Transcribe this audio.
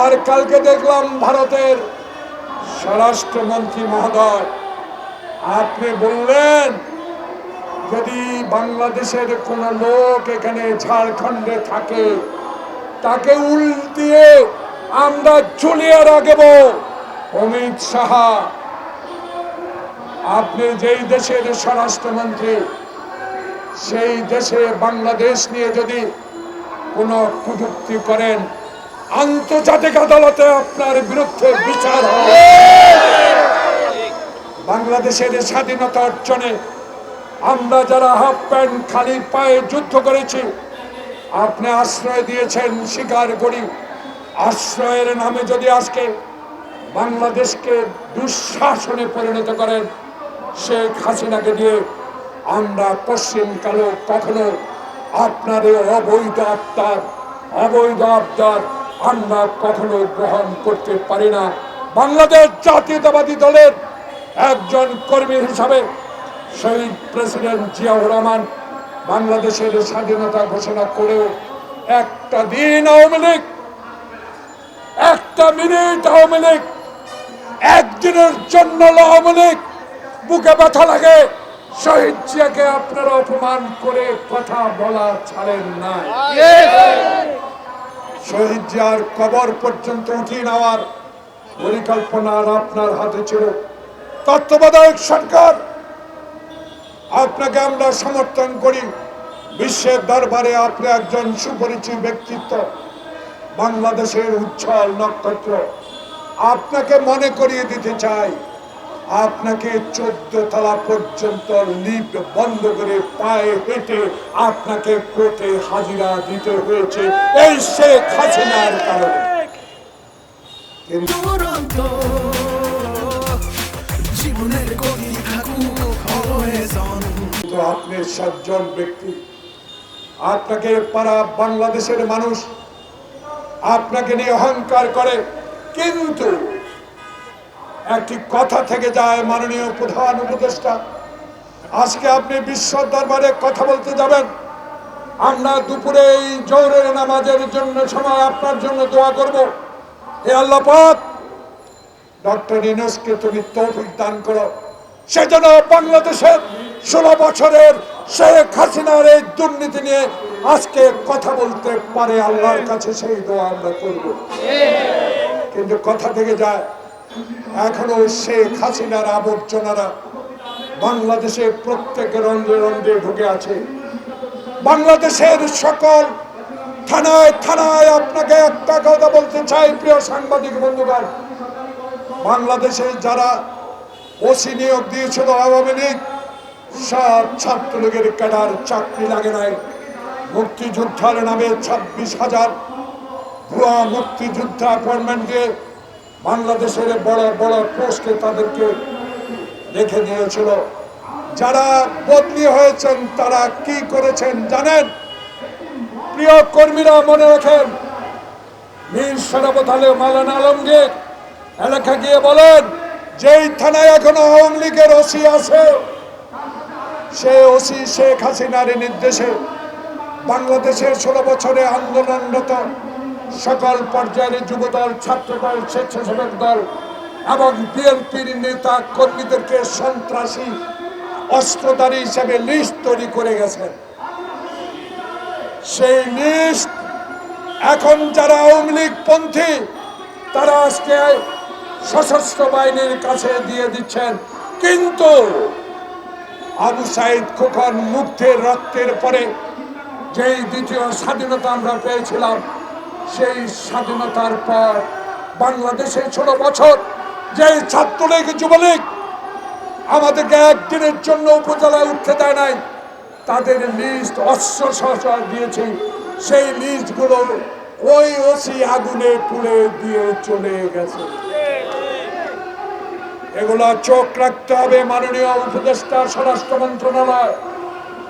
আর কালকে দেখলাম ভারতের স্বরাষ্ট্রমন্ত্রী মহোদয় আপনি বললেন যদি বাংলাদেশের কোন লোক এখানে ঝাড়খণ্ডে থাকে তাকে উল্টিয়ে আমরা ঝুলিয়ে রাখব। অমিত শাহ, আপনি যেই দেশের স্বরাষ্ট্রমন্ত্রী, সেই দেশে বাংলাদেশ নিয়ে যদি কোনো কটূক্তি করেন, আন্তর্জাতিক আদালতে আপনার বিরুদ্ধে বিচার হবে। বাংলাদেশের স্বাধীনতা অর্জনে আমরা যারা হাফ প্যান্ট খালি পায়ে যুদ্ধ করেছি, আপনি আশ্রয় দিয়েছেন, স্বীকার করি। আশ্রয়ের নামে যদি আজকে বাংলাদেশকে দুঃশাসনে পরিণত করেন, শেখ হাসিনাকে দিয়ে আমরা পশ্চিমকালে কখনো আপনার অবৈধ আবদার আমরা কখনো গ্রহণ করতে পারি না। বাংলাদেশ জাতীয়তাবাদী দলের একজন কর্মী হিসাবে শহীদ প্রেসিডেন্ট জিয়াউর রহমান বাংলাদেশের স্বাধীনতা ঘোষণা করেও একটা দিন আওয়ামী লীগ, একটা মিনিট আওয়ামী লীগ, একদিনের জন্য আওয়ামী লীগ বুকে ব্যথা লাগে শহীদ জিয়াকে আপনারা অপমান করে কথা বলা ছাড়েন না। শহীদ জিয়ার কবর পর্যন্ত উঠিয়ে নেওয়ার পরিকল্পনা আপনার হাতে ছিল। তত্ত্বাবধায়ক সরকার, আপনাকে আমরা সমর্থন করি। বিশ্বের দরবারে আপনি একজন সুপরিচিত ব্যক্তিত্ব, বাংলাদেশের উজ্জ্বল নক্ষত্র। আপনাকে মনে করিয়ে দিতে চাই, আপনাকে 14 তলা পর্যন্ত লিফট বন্ধ করে পায়ে হেঁটে আপনাকে কোর্টে হাজিরা দিতে হয়েছে এই শেখ হাসিনার কারণে। কিন্তু আপনি সজ্জন ব্যক্তি, আপনাকে পারা বাংলাদেশের মানুষ আপনাকে নিয়ে অহংকার করে। কিন্তু একটি কথা থেকে যায়, মাননীয় প্রধান উপদেষ্টা, আজকে আপনি বিশ্ব দরবারে কথা বলতে যাবেন। আমরা দুপুরে এই জোহরের নামাজের জন্য সময় আপনার জন্য দোয়া করব। হে আল্লাহ পাক, ডক্টর ইউনূসকে তুমি তৌফিক দান করো, সেজন্য বাংলাদেশের 16 বছরের শেখ হাসিনার এই দুর্নীতি নিয়ে আজকে কথা বলতে পারে। আল্লাহর কাছে সেই দোয়া আমরা করব। কিন্তু কথা থেকে যায়, এখনো শেখ হাসিনার আবর্জনারা বাংলাদেশের প্রত্যেক রন্ধ্রে রন্ধ্রে ঢুকে আছে। বাংলাদেশের সকল থানায় থানায় আপনাকে একটা কথা বলতে চাই, প্রিয় সাংবাদিক বন্ধুগণ, বাংলাদেশে যারা ওসি নিয়োগ দিয়েছিল আওয়ামী লীগ, সব ছাত্রলীগের ক্যাডার, চাকরি লাগে নাই। মুক্তিযোদ্ধার নামে 26,000 ভুয়া মুক্তিযোদ্ধা অ্যাপয়েন্টমেন্ট দিয়ে বাংলাদেশের বড় বড় পোস্টে তাদেরকে রেখে দিয়েছিল। যারা বদলি হয়েছেন তারা কি করেছেন জানেন? প্রিয় কর্মীরা মনে রাখেন, মীর শরাফত আলী মাওলানা আলমগীর এলাকা গিয়ে বলেন, যেই থানায় এখনো আওয়ামী লীগের ওসি আছে, সে ওসি শেখ হাসিনার নির্দেশে বাংলাদেশের 16 বছরে আন্দোলনরত সকল পর্যায়ের যুবদল, ছাত্রদল, স্বেচ্ছাসেবক দল এবং বিএনপির নেতা কর্মীদেরকে সন্ত্রাসী অস্ত্রধারী হিসেবে লিস্ট তৈরি করে গেছেন। সেই লিস্ট এখন যারা আওয়ামী লীগ পন্থী তারা আজকে সশস্ত্র বাহিনীর কাছে দিয়ে দিচ্ছেন। কিন্তু আবু সাইদ খোকন মুগ্ধের রক্তের পরে যেই দ্বিতীয় স্বাধীনতা আমরা পেয়েছিলাম, সেই স্বাধীনতার পর বাংলাদেশে 16 বছর যেই ছাত্রলীগ যুবলীগ আমাদেরকে একদিনের জন্য উপজেলায় উঠতে দেয় নাই, তাদের লিস্ট অস্ত্র সহযোগ দিয়েছে। সেই লিস্টগুলো ওই ওসি আগুনে পুড়ে দিয়ে চলে গেছে। এগুলো চোখ রাখতে হবে মাননীয় উপদেষ্টা, স্বরাষ্ট্র মন্ত্রণালয়।